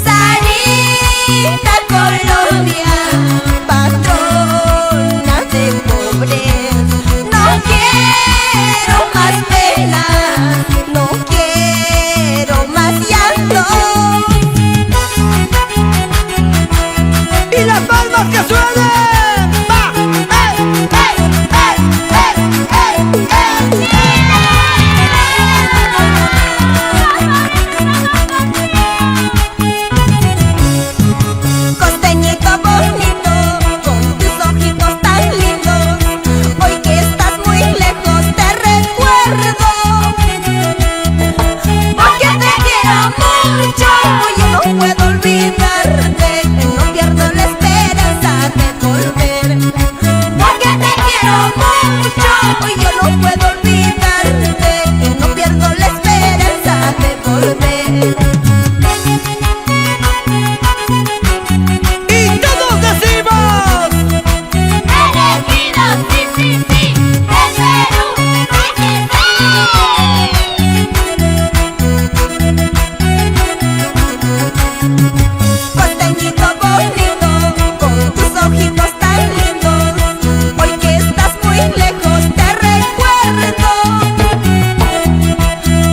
Sarita Colombia, patrona de pobres. No quiero más penas, no quiero más llanto. Y las palmas que suenen. ¡Va! Costeñito bonito, con tus ojitos tan lindos, hoy que estás muy lejos te recuerdo, porque te quiero mucho, yo no puedo olvidarte, no pierdo la esperanza de volver, porque te quiero mucho, yo no puedo olvidarte, no pierdo la esperanza de volver. Y todos decimos. Elegidos, sí, sí, sí, de Perú, aquí Costeñito bonito, con tus ojitos tan lindos, hoy que estás muy lejos te recuerdo,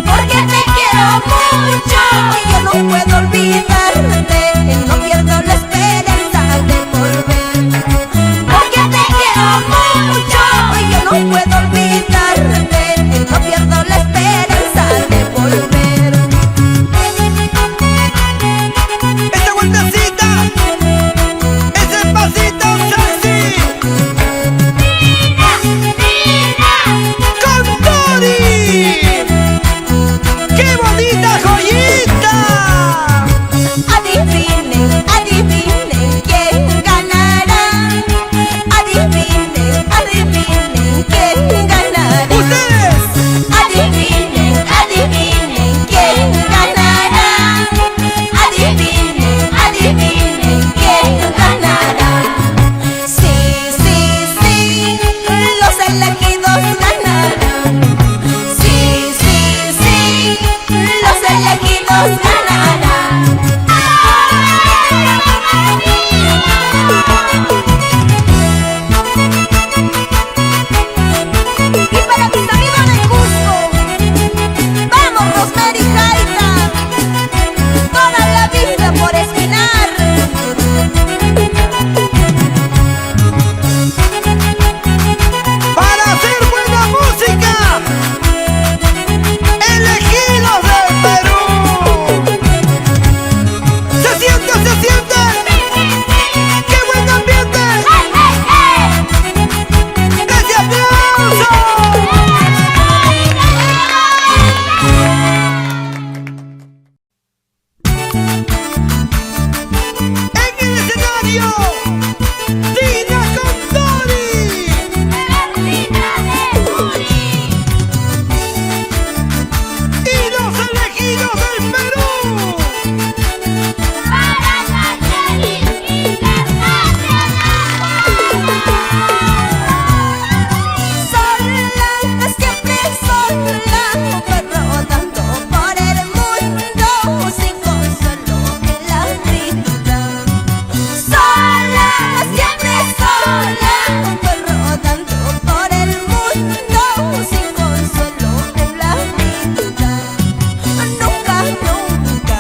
porque te quiero mucho, yo no puedo olvidarte, no pierdo la esperanza de volver, porque te quiero mucho, yo no puedo olvidarte, no pierdo la esperanza de volver. Esta vueltecita, ese pasito sexy. ¡Con Dori! ¡Qué bonita joyita! Adivinen, adivinen quién ganará. Adivinen, adivinen quién ganará. ¡Ustedes! Adivinen, adivinen quién ganará. Adivinen, adivinen quién ganará. Sí, sí, sí, los elegidos ganarán. Sí, sí, sí, los elegidos ganarán. Y para mis amigos del Cusco, vamos Rosemary Jaita, toda la vida por Espinar. Para hacer buena música, elegidos del Perú. Se siente, se siente. ¡Qué buen ambiente! ¡Ese aplauso! En el escenario, Tina con Dori. Y los elegidos del Perú. Sola, siempre sola, voy rodando por el mundo sin consuelo en la vida. Sola, siempre sola, voy rodando por el mundo sin consuelo en la vida. Nunca, nunca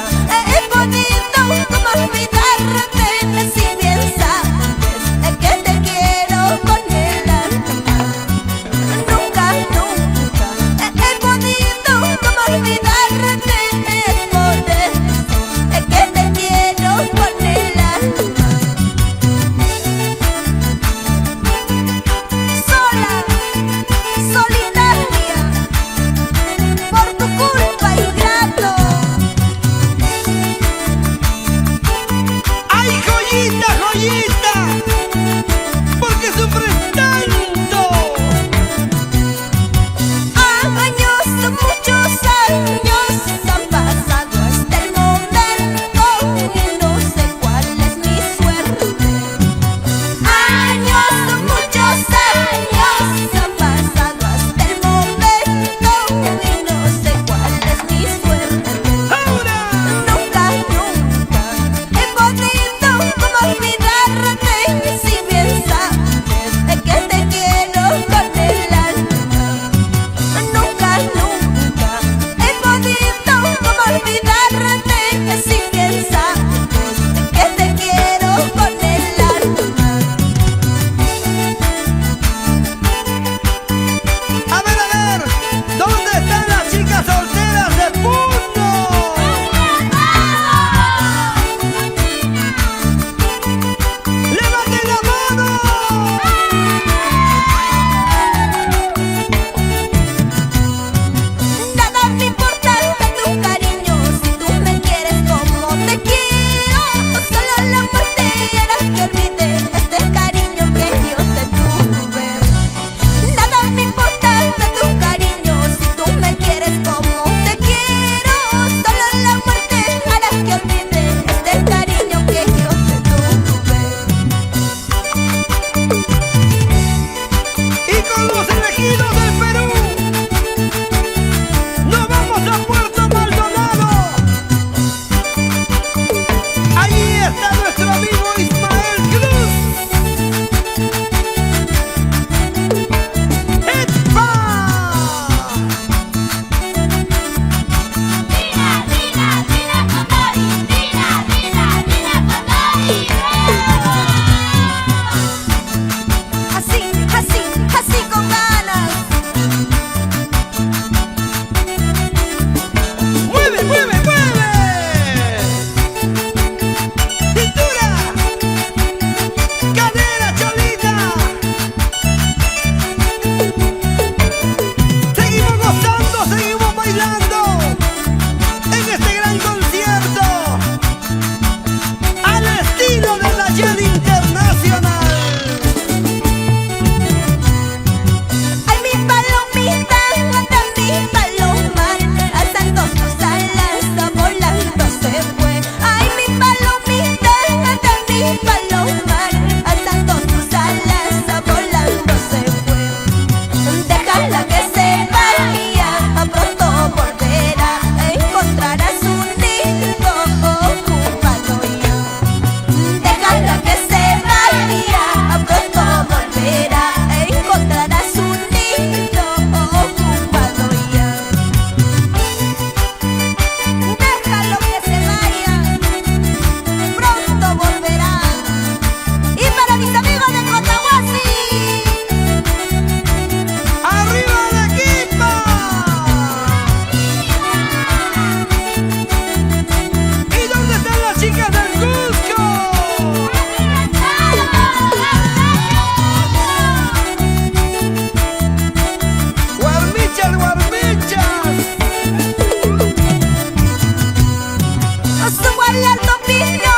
el Alto Pino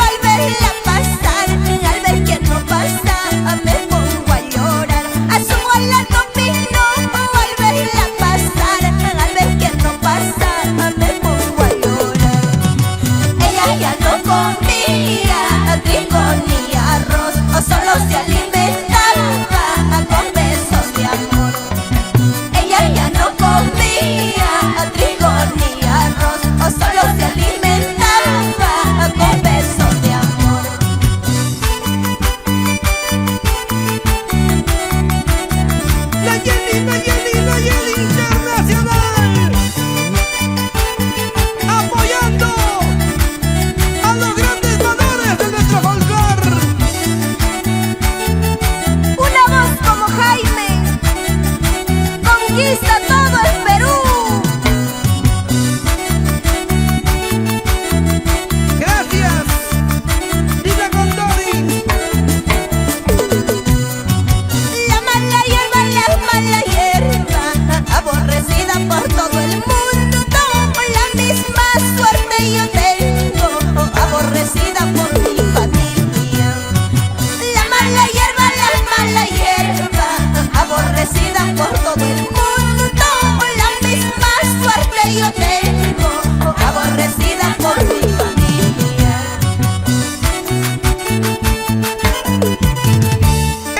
al verla pasar, al ver que no pasa, me pongo a llorar. Asumo el Alto Pino al verla pasar, al ver que no pasa, me pongo a llorar. Ella ya no comía trigo ni arroz, o solo se alimentaba con besos de amor. Ella ya no comía trigo ni arroz, o solo se alimentaba con besos de amor. La Jenny Internacional, apoyando a los grandes valores de nuestro folclor. Una voz como Jaime conquista todo el Perú. Gracias, Dina Condori. La mala hierba, aborrecida por todo el mundo. La misma suerte yo tengo, aborrecida por mi familia. La mala hierba, aborrecida por todo el mundo. La misma suerte yo tengo, aborrecida por mi familia.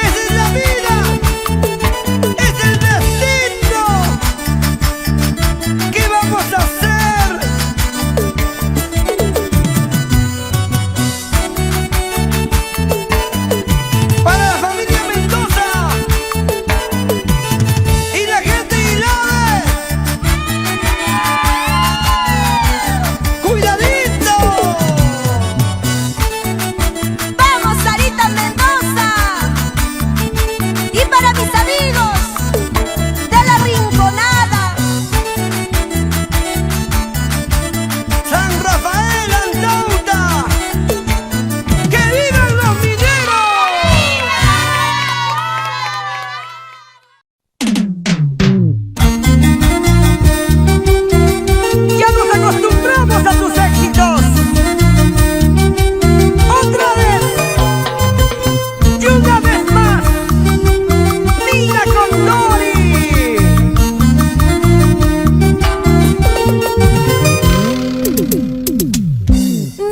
Esa es la vida, es el destino. ¿Qué vamos a hacer? Para la familia Mendoza y la gente Hilade, cuidadito. ¡Vamos, Sarita Mendoza! Y para mis amigos de La Rinconada, San Rafael Antauta, que vivan los mineros. Ya nos acostumbramos a tus éxitos. Otra vez y una vez más, Dina Condori.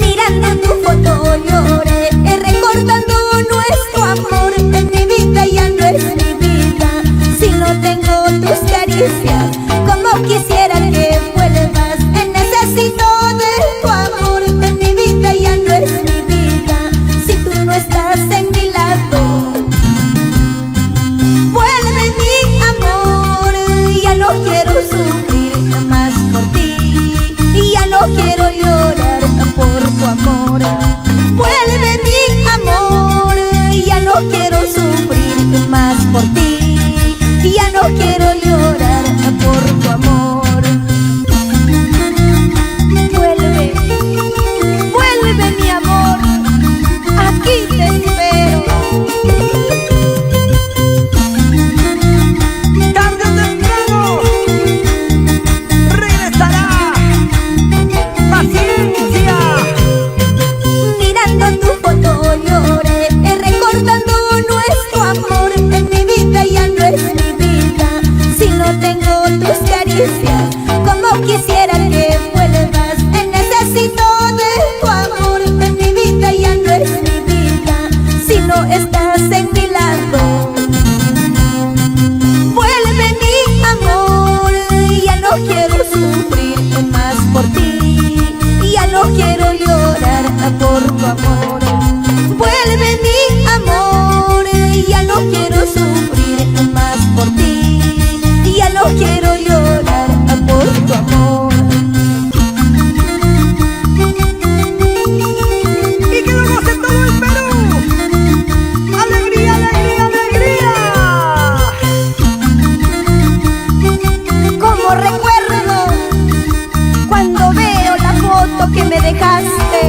mirando tu foto lloré, recordando nuestro amor. En mi vida ya no es mi vida si no tengo tus caricias. Como quisiera que vuelvas, necesito de tu amor. En mi vida ya no es mi vida si tú no estás en mi lado. Vuelve mi amor, ya no quiero sufrir más por ti, ya no quiero llorar por tu amor. Vuelve mi amor, ya no quiero sufrir más por ti, ya no quiero llorar por tu amor. Vuelve, vuelve mi amor, aquí te espero. Tarde o temprano regresará. Paciencia. Mirando tu foto lloré, recordando nuestro amor. En mi vida ya no es mi vida si no tengo tus caricias. Como quisiera que vuelvas, necesito de tu amor. En mi vida ya no es mi vida si no estás en mi lado. Vuelve mi amor, ya no quiero sufrir más por ti, ya no quiero llorar por tu amor. Vuelve mi amor, ya no quiero sufrir más por ti, ya no quiero llorar por tu amor. Y que lo goce todo el Perú. Alegría, alegría, alegría. Como recuerdo cuando veo la foto que me dejaste.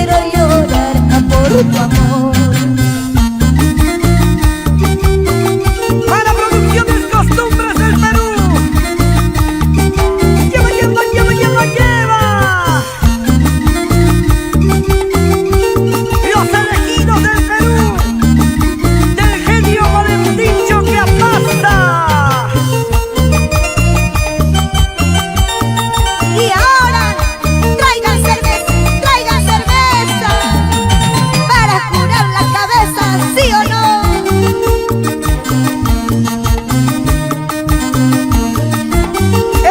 quiero llorar por tu amor. Para Producciones Costumbres del Perú. Lleva, lleva, lleva, lleva, lleva. Los elegidos del Perú, del genio Valentín Choqueapasta. Y ahora traigan cerveza para curar la cabeza, ¿sí o no?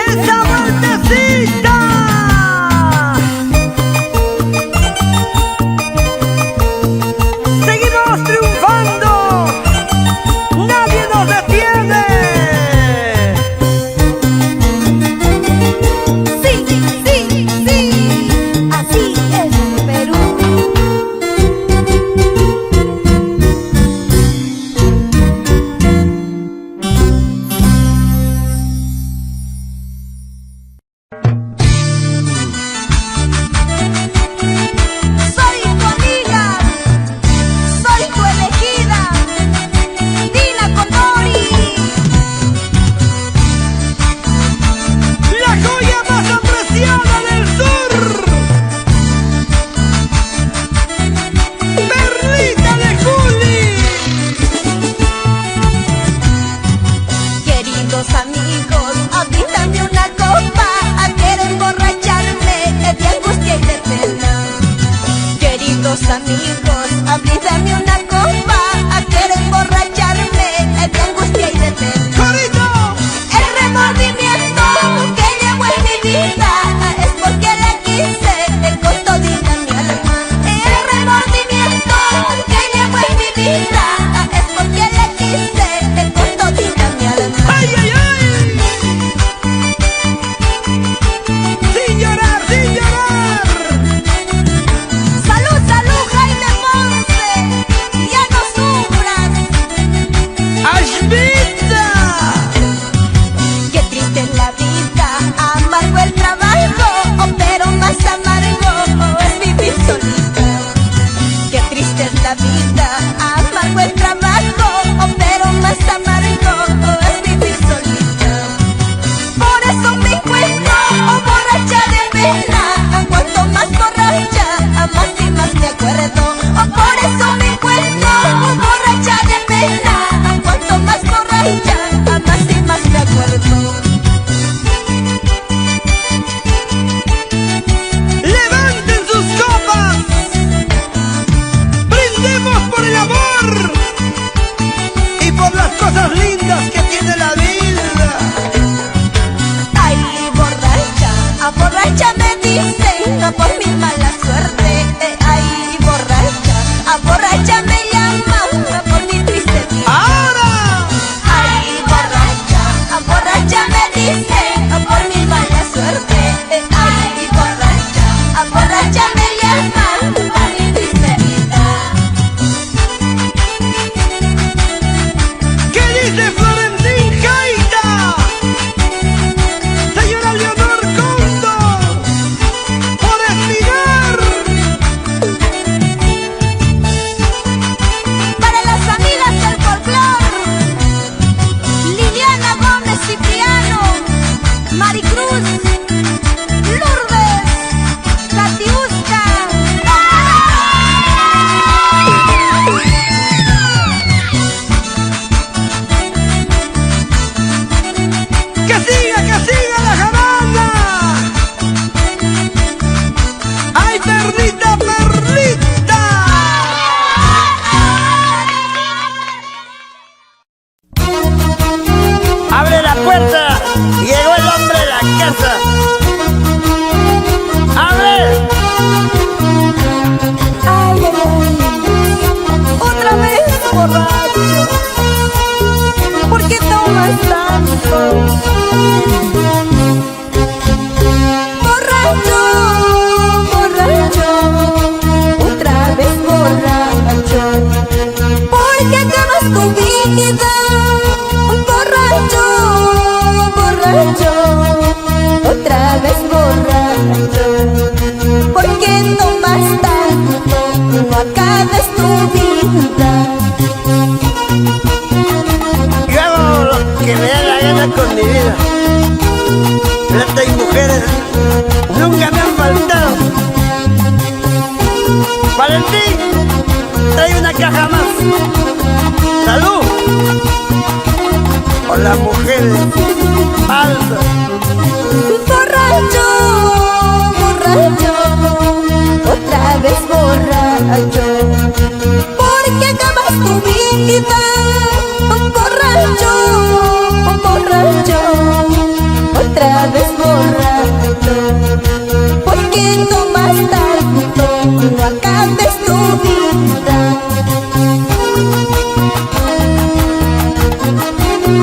¡Esa vueltecita! ¡Seguimos triunfando! ¡Nadie nos detiene! Sí, sí, sí, así es el Perú. Soy tu amiga, soy tu elegida, Dina Condori. ¡La joya más apreciada del sur! ¡Perlita de Juli! Queridos amigos, abrítame una copa, quiero emborracharme de angustia y de pena. Queridos amigos, abrítame una copa, quiero emborracharme de angustia y de pena. ¡Corito! El remordimiento que llevo en mi vida es porque la quise con todita mi alma. El remordimiento que llevo en mi vida es porque la quise con todita mi alma. ¡Ay, ay, ay! ¡Sin llorar, sin llorar! Salud, salud, Jaime Ponce, ya no sufras. ¡Ashvita! Qué triste es la vida, amargo el trabajo, pero más amargo es vivir solita. Qué triste es la vida, amargo el trabajo, pero más amargo es vivir solita. Por eso me encuentro borracha de pena, cuanto más borracha, más y más me acuerdo. Por eso me encuentro borracha de pena, cuanto más borracha, más y más me acuerdo. ¡Levanten sus copas! ¡Brindemos por el amor! Y por las cosas lindas que tiene la vida. Ay, borracha, borracha me dicen por mi mala suerte. Ay, borracha me llaman por mi triste vida. ¡Ahora! Ay, borracha me dicen por mi mala suerte. Ay, borracha me llaman por mi triste vida. ¿Qué dice Florentino? tu vida. Yo hago lo que me da la gana con mi vida. Plata y mujeres nunca me han faltado. Valentín, trae una caja más. ¡Salud! Por las mujeres falsas. Borracho, borracho, otra vez borracho, porque acabas tu vida. Borracho, borracho, otra vez borracho, porque tomas tanto, no acabes tu vida.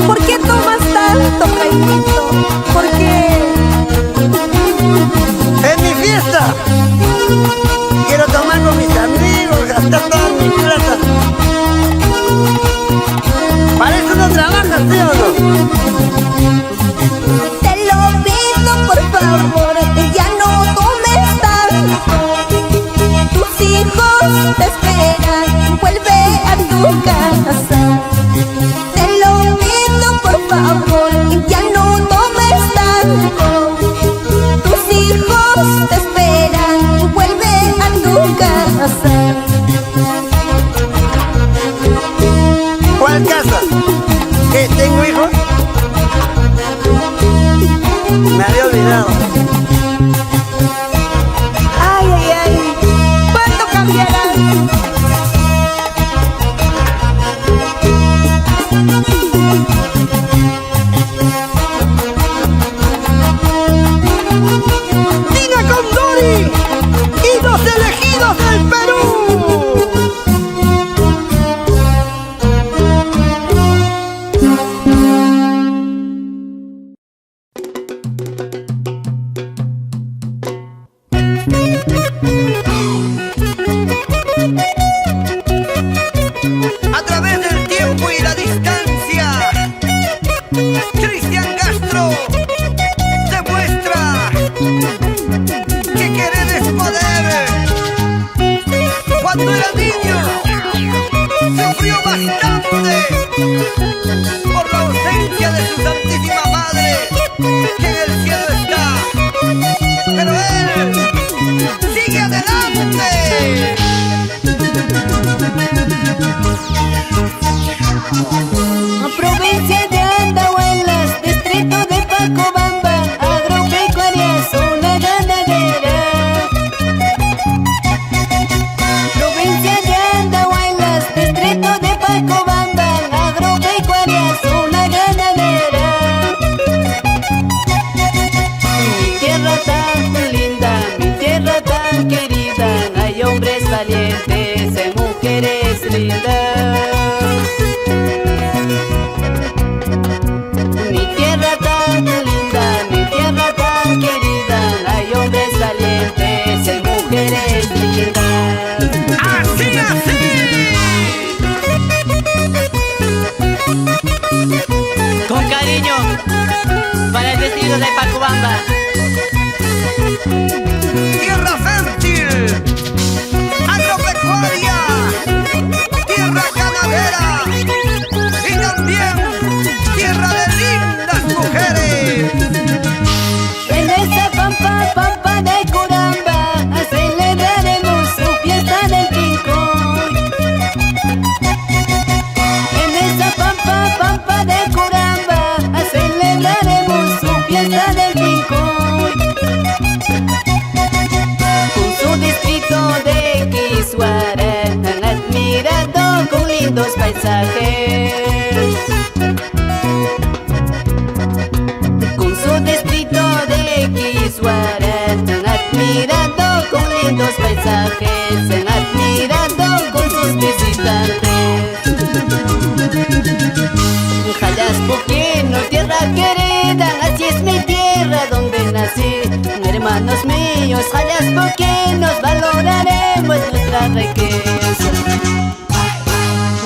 ¿Por qué tomas tanto, Jaimito? ¿Por qué? En mi fiesta quiero tomar con mis amigos, gastar toda mi plata. ¿Para eso no trabajas, sí o no? Te lo pido por favor, ya no tomes tanto. Tus hijos te esperan, vuelve a tu casa. Te lo pido por favor, ya no tomes tanto. Tus hijos te esperan, vuelve a tu casa. ¿Cuál casa? ¿Qué? ¿Tengo hijos? Me había olvidado. Ay, ay, ay, ¿cuándo cambiarán? Tina Condori y los elegidos del Perú. A través del tiempo y la distancia, Cristian Castro demuestra que querer es poder. Cuando era niño, sufrió bastante por la ausencia de su Santísima Madre, que en el cielo está. Pero él sigue adelante. Provincia de Andahuaylas, distrito de Pacobamba, agropecuaria, zona ganadera. Provincia de Andahuaylas, distrito de Pacobamba, agropecuaria, zona ganadera. Mi tierra tan linda, mi tierra tan querida, hay hombres valientes, hay mujeres lindas. Mi tierra tan linda, mi tierra tan querida, hay hombres valientes, hay mujeres lindas. ¡Así, así! Con cariño para el distrito de Pacobamba. Tierra fértil, agropecuaria, tierra ganadera y también tierra de lindas mujeres. En esa pampa, pampa de Curamba, celebraremos su fiesta del Quincoy. En esa pampa, pampa de Curamba, celebraremos su fiesta del Quincoy. Con su distrito de Quisuara, tan admirado con lindos paisajes. Con su distrito de Quisuara, tan admirado con lindos paisajes, tan admirado con sus visitantes. Jalaspoqueno, tierra querida, así es mi tierra donde nací. Hermanos míos, jalaspoquenos, valoraremos nuestra riqueza.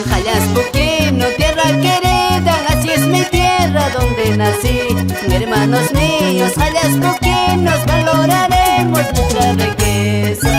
Jalaspoqueno, tierra querida, así es mi tierra donde nací. Hermanos míos, jalaspoquenos, valoraremos nuestra riqueza.